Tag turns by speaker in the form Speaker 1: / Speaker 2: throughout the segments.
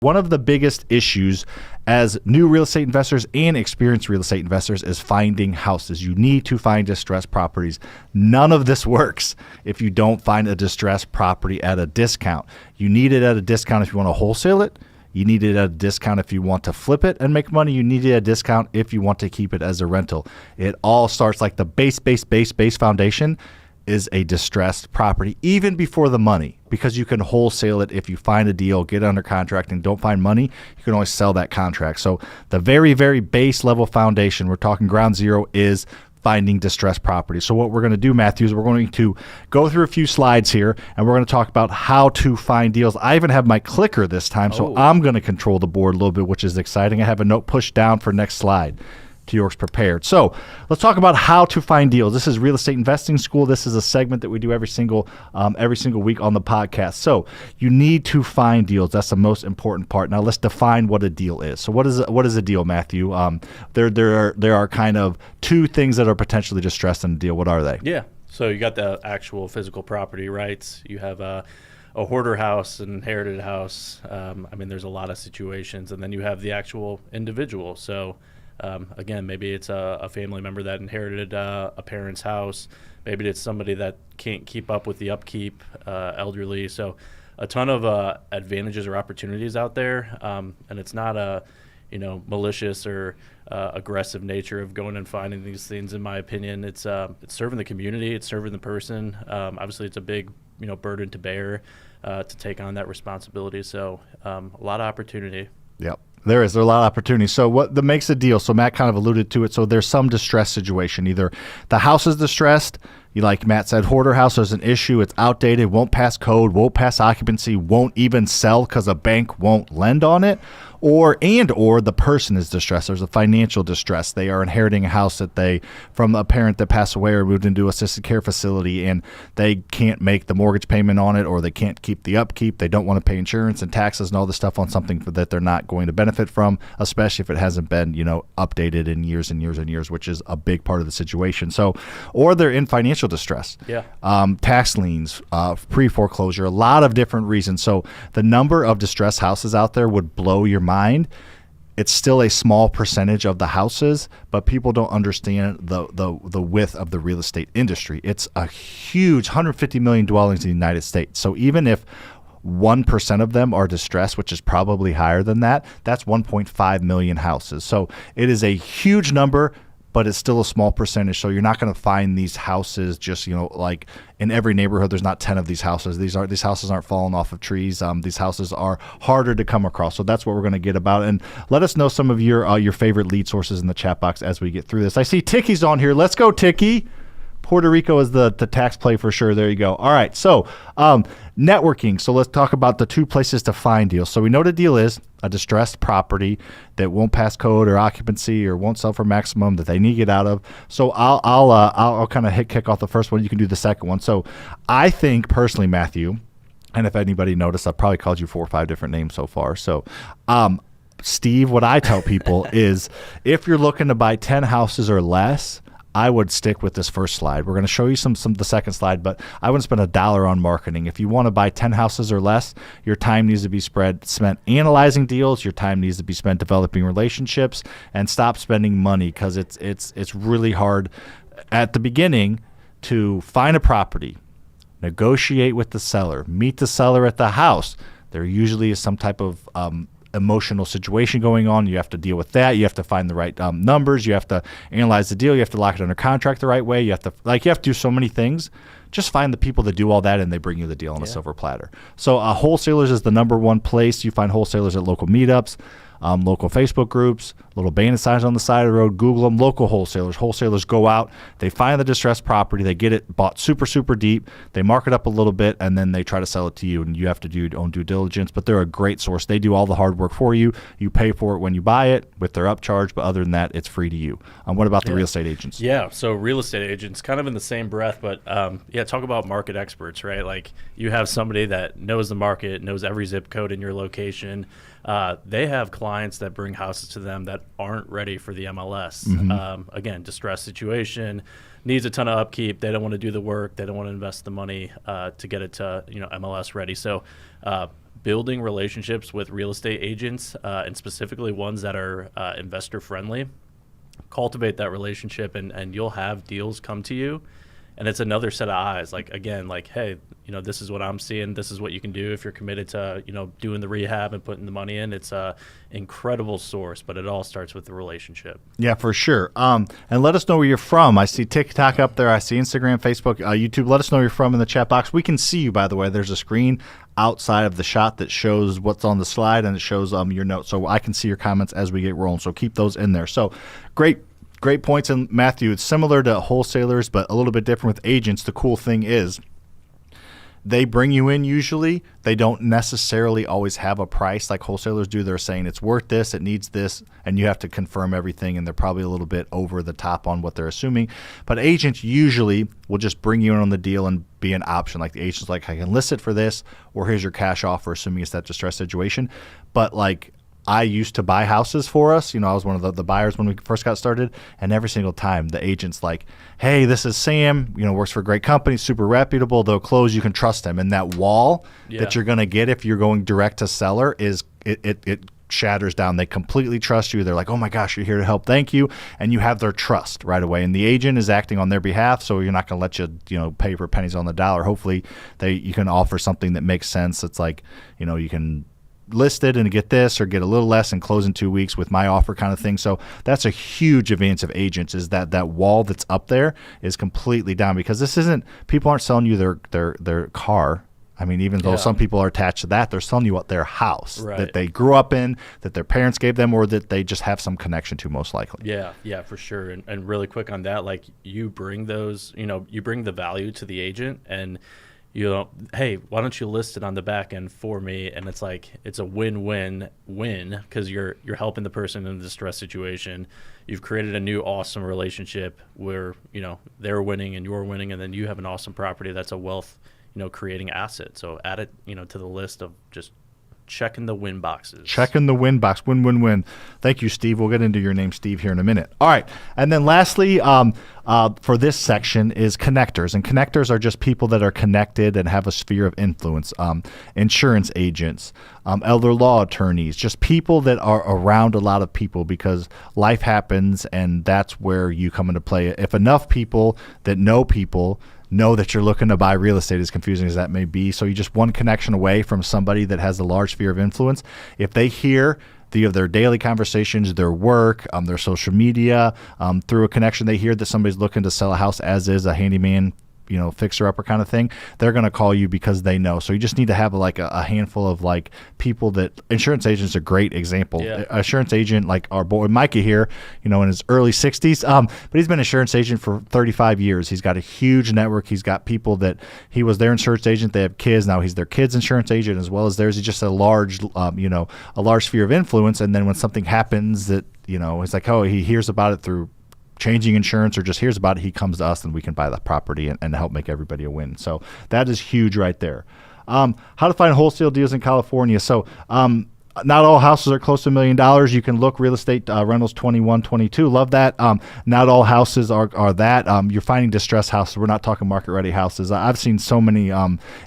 Speaker 1: One of the biggest issues as new real estate investors and experienced real estate investors is finding houses. You need to find distressed properties. None of this works if you don't find a distressed property at a discount. You need it at a discount if you want to wholesale it. You need it at a discount if you want to flip it and make money. You need it at a discount if you want to keep it as a rental. It all starts like the base foundation is a distressed property, even before the money, because you can wholesale it. If you find a deal, get under contract, and don't find money, you can always sell that contract. So the very, very base level foundation, we're talking ground zero, is finding distressed property. So what we're going to do, Matthew, is we're going to go through a few slides here, and we're going to talk about how to find deals. I even have my clicker this time, so I'm going to control the board a little bit, which is exciting. I have a note pushed down for next slide. York's prepared. So let's talk about how to find deals. This is Real Estate Investing School. This is a segment that we do every single week on the podcast. So you need to find deals. That's the most important part. Now let's define what a deal is. So what is a deal, Matthew? There are kind of two things that are potentially distressed in a deal. What are they?
Speaker 2: Yeah. So you got the actual physical property rights. You have a hoarder house, an inherited house. There's a lot of situations, and then you have the actual individual. So again, maybe it's a family member that inherited a parent's house. Maybe it's somebody that can't keep up with the upkeep, elderly. So a ton of advantages or opportunities out there. And it's not a malicious or aggressive nature of going and finding these things. In my opinion, it's serving the community. It's serving the person. Obviously, it's a big burden to bear to take on that responsibility. So a lot of opportunity.
Speaker 1: Yep. There's a lot of opportunity. So what makes a deal? So Matt kind of alluded to it. So there's some distress situation. Either the house is distressed, like Matt said, hoarder house, there's an issue, it's outdated, won't pass code, won't pass occupancy, won't even sell because a bank won't lend on it. Or the person is distressed. There's a financial distress. They are inheriting a house from a parent that passed away or moved into assisted care facility, and they can't make the mortgage payment on it, or they can't keep the upkeep. They don't want to pay insurance and taxes and all this stuff on something that they're not going to benefit from, especially if it hasn't been, updated in years and years and years, which is a big part of the situation. So, or they're in financial distress.
Speaker 2: Yeah.
Speaker 1: Tax liens, pre-foreclosure, a lot of different reasons. So the number of distressed houses out there would blow your mind. It's still a small percentage of the houses, but people don't understand the width of the real estate industry. It's a huge 150 million dwellings in the United States. So even if 1% of them are distressed, which is probably higher than that, that's 1.5 million houses. So it is a huge number, but it's still a small percentage. So you're not going to find these houses just, like in every neighborhood, there's not 10 of these houses. These houses aren't falling off of trees. These houses are harder to come across. So that's what we're going to get about. And let us know some of your favorite lead sources in the chat box as we get through this. I see Ticky's on here. Let's go, Ticky. Puerto Rico is the tax play for sure. There you go. All right. So networking. So let's talk about the two places to find deals. So we know the deal is a distressed property that won't pass code or occupancy or won't sell for maximum that they need to get out of. So I'll kind of kick off the first one. You can do the second one. So I think personally, Matthew, and if anybody noticed, I've probably called you 4 or 5 different names so far. So Steve, what I tell people is if you're looking to buy 10 houses or less, I would stick with this first slide. We're going to show you some the second slide, but I wouldn't spend $1 on marketing. If you want to buy 10 houses or less, your time needs to be spent analyzing deals. Your time needs to be spent developing relationships, and stop spending money, because it's really hard at the beginning to find a property, negotiate with the seller, meet the seller at the house. There usually is some type of emotional situation going on. You have to deal with that. You have to find the right numbers. You have to analyze the deal. You have to lock it under contract the right way. You have to do so many things. Just find the people that do all that, and they bring you the deal on a silver platter. So wholesalers is the number one place. You find wholesalers at local meetups, local Facebook groups, little bandit signs on the side of the road. Google them. Local wholesalers. Wholesalers go out. They find the distressed property. They get it bought super, super deep. They mark it up a little bit, and then they try to sell it to you, and you have to do your own due diligence. But they're a great source. They do all the hard work for you. You pay for it when you buy it with their upcharge, but other than that, it's free to you. What about the real estate agents?
Speaker 2: Yeah, so real estate agents, kind of in the same breath, but talk about market experts, right? Like, you have somebody that knows the market, knows every zip code in your location. They have clients that bring houses to them that aren't ready for the MLS. Mm-hmm. Again, distressed situation, needs a ton of upkeep. They don't want to do the work. They don't want to invest the money to get it to MLS ready. So building relationships with real estate agents, and specifically ones that are investor friendly. Cultivate that relationship, and you'll have deals come to you. And it's another set of eyes. Like, again, like, hey, this is what I'm seeing. This is what you can do if you're committed to, doing the rehab and putting the money in. It's a incredible source, but it all starts with the relationship.
Speaker 1: Yeah, for sure. And let us know where you're from. I see TikTok up there. I see Instagram, Facebook, YouTube. Let us know where you're from in the chat box. We can see you, by the way. There's a screen outside of the shot that shows what's on the slide, and it shows your notes. So I can see your comments as we get rolling. So keep those in there. So great points. And Matthew, it's similar to wholesalers, but a little bit different with agents. The cool thing is they bring you in usually. They don't necessarily always have a price like wholesalers do. They're saying it's worth this, it needs this, and you have to confirm everything, and they're probably a little bit over the top on what they're assuming. But agents usually will just bring you in on the deal and be an option. Like the agent's like, I can list it for this, or here's your cash offer, assuming it's that distressed situation. But like, I used to buy houses for us. I was one of the buyers when we first got started. And every single time the agent's like, hey, this is Sam, works for a great company, super reputable. They'll close. You can trust them. And that wall that you're going to get if you're going direct to seller is it shatters down. They completely trust you. They're like, oh my gosh, you're here to help. Thank you. And you have their trust right away. And the agent is acting on their behalf. So you're not going to let you, pay for pennies on the dollar. Hopefully you can offer something that makes sense. It's like, you can list it and get this or get a little less and close in 2 weeks with my offer kind of thing. So that's a huge advantage of agents, is that wall that's up there is completely down, because this isn't, people aren't selling you their car. I mean, even though some people are attached to that, they're selling you their house that they grew up in, that their parents gave them, or that they just have some connection to, most likely.
Speaker 2: Yeah, for sure. And really quick on that, like, you bring those, you bring the value to the agent, and hey, why don't you list it on the back end for me? And it's like, it's a win-win-win, because you're helping the person in a distress situation. You've created a new awesome relationship where, they're winning and you're winning, and then you have an awesome property that's a wealth, creating asset. So add it, to the list of just checking the win boxes.
Speaker 1: Checking the win box. Win, win, win. Thank you, Steve. We'll get into your name, Steve, here in a minute. All right. And then lastly, for this section is connectors. And connectors are just people that are connected and have a sphere of influence. Insurance agents, elder law attorneys, just people that are around a lot of people, because life happens, and that's where you come into play. If enough people that know people know that you're looking to buy real estate, as confusing as that may be. So you're just one connection away from somebody that has a large sphere of influence. If they hear their daily conversations, their work, their social media, through a connection, they hear that somebody's looking to sell a house as is, a handyman, fixer-upper kind of thing, they're going to call you because they know. So you just need to have like a handful of like people that, insurance agents are a great example.
Speaker 2: Yeah.
Speaker 1: Insurance agent, like our boy Micah here, in his early 60s, but he's been an insurance agent for 35 years. He's got a huge network. He's got people that he was their insurance agent. They have kids. Now he's their kids' insurance agent as well as theirs. He's just a large, a large sphere of influence. And then when something happens that, it's like, oh, he hears about it through changing insurance or just hears about it, he comes to us and we can buy that property and help make everybody a win. So that is huge right there. How to find wholesale deals in California. So not all houses are close to $1 million. You can look real estate rentals 2122. Love that. Not all houses are that. You're finding distressed houses. We're not talking market ready houses. I've seen so many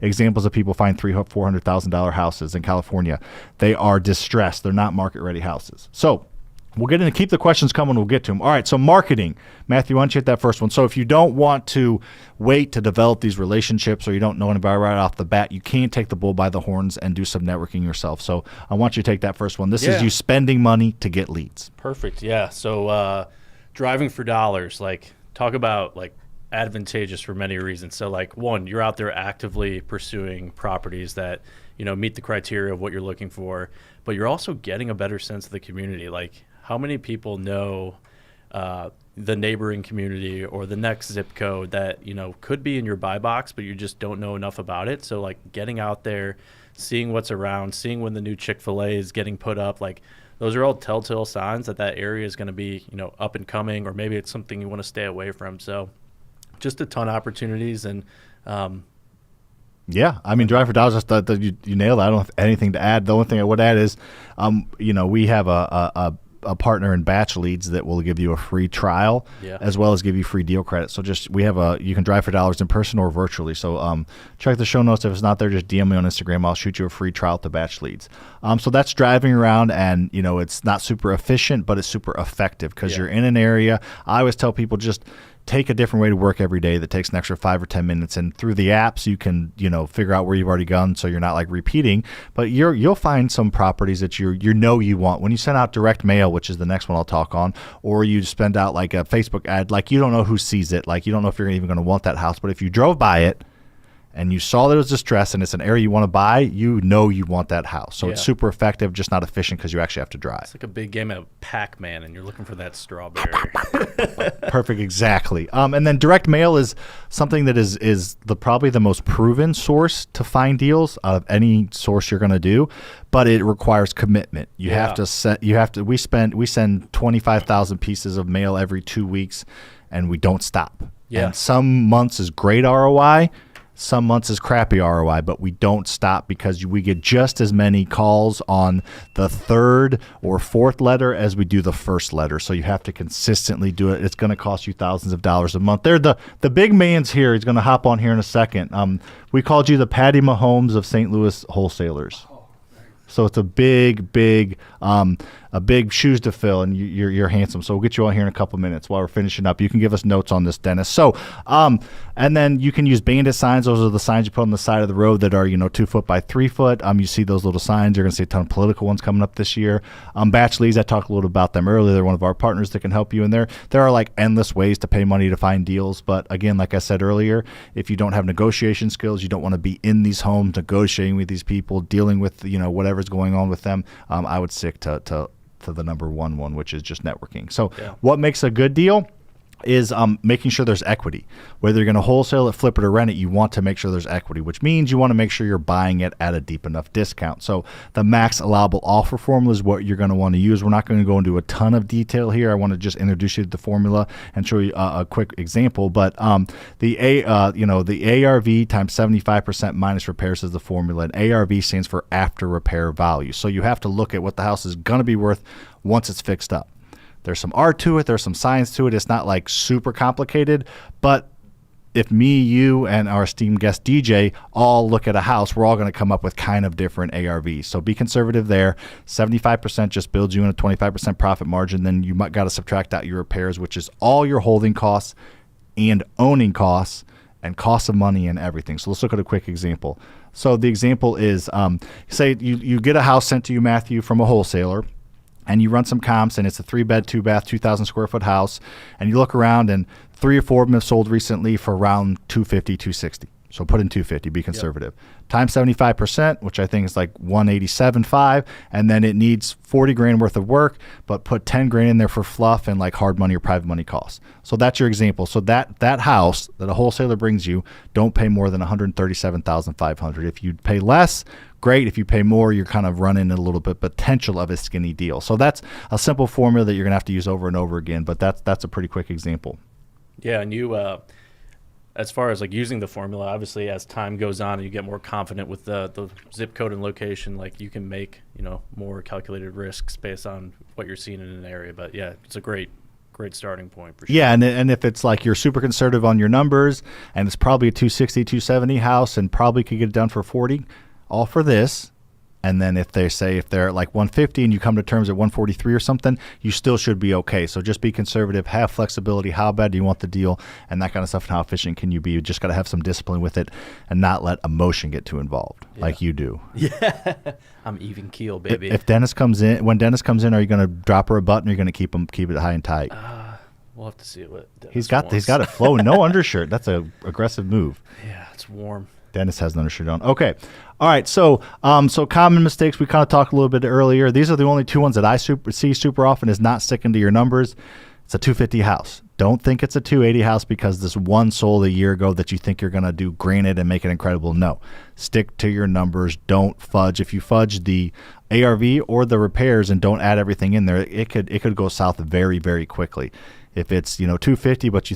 Speaker 1: examples of people find $300,000-$400,000 houses in California. They are distressed. They're not market ready houses. So we'll get into, keep the questions coming. We'll get to them. All right. So marketing, Matthew, why don't you hit that first one? So if you don't want to wait to develop these relationships, or you don't know anybody right off the bat, you can take the bull by the horns and do some networking yourself. So I want you to take that first one. This is you spending money to get leads.
Speaker 2: Perfect. Yeah. So driving for dollars, like, talk about like advantageous for many reasons. So like, one, you're out there actively pursuing properties that, meet the criteria of what you're looking for, but you're also getting a better sense of the community. Like, how many people know the neighboring community or the next zip code that, could be in your buy box, but you just don't know enough about it. So like, getting out there, seeing what's around, seeing when the new Chick-fil-A is getting put up, like, those are all telltale signs that area is going to be, up and coming, or maybe it's something you want to stay away from. So just a ton of opportunities. And
Speaker 1: yeah, I mean, driving for dollars, you nailed it. I don't have anything to add. The only thing I would add is, we have a a partner in Batch Leads that will give you a free trial, as well as give you free deal credit. So you can drive for dollars in person or virtually. So check the show notes. If it's not there, just DM me on Instagram. I'll shoot you a free trial to Batch Leads. So that's driving around, and it's not super efficient, but it's super effective because you're in an area. I always tell people just take a different way to work every day that takes an extra 5 or 10 minutes. And through the apps, you can, figure out where you've already gone, so you're not like repeating. But you'll find some properties that you want. When you send out direct mail, which is the next one I'll talk on, or you spend out like a Facebook ad, like you don't know who sees it. Like you don't know if you're even going to want that house. But if you drove by it and you saw that it was distressed and it's an area you want to buy, you want that house. So it's super effective, just not efficient because you actually have to drive.
Speaker 2: It's like a big game of Pac-Man, and you're looking for that strawberry.
Speaker 1: Perfect, exactly. And then direct mail is something that is probably the most proven source to find deals out of any source you're going to do, but it requires commitment. We send 25,000 pieces of mail every 2 weeks, and we don't stop.
Speaker 2: Yeah.
Speaker 1: And some months is great ROI. Some months is crappy ROI, but we don't stop because we get just as many calls on the third or fourth letter as we do the first letter. So you have to consistently do it. It's going to cost you thousands of dollars a month. They're the big man's here. He's going to hop on here in a second. We called you the Patty Mahomes of St. Louis wholesalers. So it's a big shoes to fill, and you're handsome. So we'll get you on here in a couple minutes while we're finishing up. You can give us notes on this, Dennis. So, and then you can use bandit signs. Those are the signs you put on the side of the road that are 2 foot by 3 foot. You see those little signs. You're going to see a ton of political ones coming up this year. Batch Leads, I talked a little about them earlier. They're one of our partners that can help you in there. There are like endless ways to pay money to find deals, but again, like I said earlier, if you don't have negotiation skills, you don't want to be in these homes negotiating with these people, dealing with whatever's going on with them. I would stick to the number one, which is just networking. So what makes a good deal is making sure there's equity. Whether you're going to wholesale it, flip it, or rent it, you want to make sure there's equity, which means you want to make sure you're buying it at a deep enough discount. So the max allowable offer formula is what you're going to want to use. We're not going to go into a ton of detail here. I want to just introduce you to the formula and show you a quick example. But the ARV times 75% minus repairs is the formula, and ARV stands for after repair value. So you have to look at what the house is going to be worth once it's fixed up. There's some art to it. There's some science to it. It's not like super complicated, but if me, you, and our esteemed guest DJ all look at a house, we're all going to come up with kind of different ARVs. So be conservative there. 75% just builds you in a 25% profit margin. Then you might got to subtract out your repairs, which is all your holding costs and owning costs and cost of money and everything. So let's look at a quick example. So the example is, say you get a house sent to you, Matthew, from a wholesaler, and you run some comps, and it's a 3-bed, 2-bath, 2,000 square foot house, and you look around, and 3 or 4 of them have sold recently for around 250, 260. So put in 250, be conservative. Times 75%, which I think is like 187.5, and then it needs 40 grand worth of work, but put 10 grand in there for fluff and like hard money or private money costs. So that's your example. So that house that a wholesaler brings you, don't pay more than 137,500. If you pay less, great. If you pay more, you're kind of running a little bit potential of a skinny deal. So that's a simple formula that you're gonna have to use over and over again, but that's a pretty quick example.
Speaker 2: Yeah, and you as far as like using the formula, obviously as time goes on and you get more confident with the zip code and location, like you can make more calculated risks based on what you're seeing in an area. But yeah, it's a great starting point for sure. Yeah,
Speaker 1: and if it's like you're super conservative on your numbers and it's probably a 260, 270 house and probably could get it done for 40, all for this. And then if they're at like 150 and you come to terms at 143 or something, you still should be okay. So just be conservative, have flexibility. How bad do you want the deal and that kind of stuff, and how efficient can you be? You just got to have some discipline with it and not let emotion get too involved like you do.
Speaker 2: Yeah, I'm even keel, baby.
Speaker 1: When Dennis comes in, are you going to drop her a button or are you going to keep it high and tight?
Speaker 2: We'll have to see what Dennis
Speaker 1: He's got it flowing. No undershirt. That's a aggressive move.
Speaker 2: Yeah, it's warm.
Speaker 1: Dennis has an undershirt on. Okay. All right. So common mistakes, we kind of talked a little bit earlier. These are the only two ones that I see super often is not sticking to your numbers. It's a 250 house. Don't think it's a 280 house because this one sold a year ago that you think you're going to do granite and make it incredible. No. Stick to your numbers. Don't fudge. If you fudge the ARV or the repairs and don't add everything in there, it could go south very, very quickly. If it's 250, but you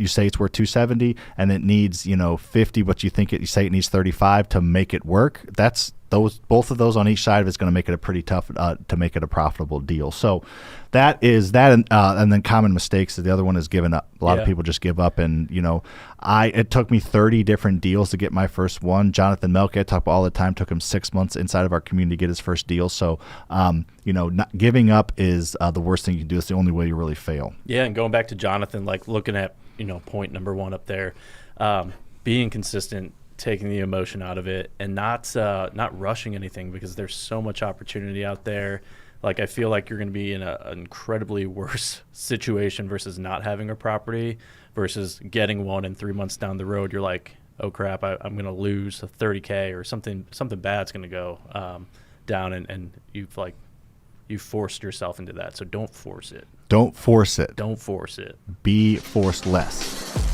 Speaker 1: say it's worth 270, and it needs 50, but you say it needs 35 to make it work. That's both of those on each side of it's going to make it a pretty tough to make it a profitable deal. So that is that, and then common mistakes. The other one is giving up. A lot of people just give up, and it took me 30 different deals to get my first one. Jonathan Melke, I talk about all the time, took him 6 months inside of our community to get his first deal. So not giving up is the worst thing you can do. It's the only way you really fail.
Speaker 2: Yeah, and going back to Jonathan, like looking at point number one up there, being consistent, taking the emotion out of it, and not rushing anything, because there's so much opportunity out there. Like, I feel like you're going to be in an incredibly worse situation versus not having a property, versus getting one and 3 months down the road you're like, oh crap, I'm going to lose a 30K or something bad's going to go down, and you've forced yourself into that. So don't force it.
Speaker 1: Don't force it.
Speaker 2: Don't force it.
Speaker 1: Be forced less.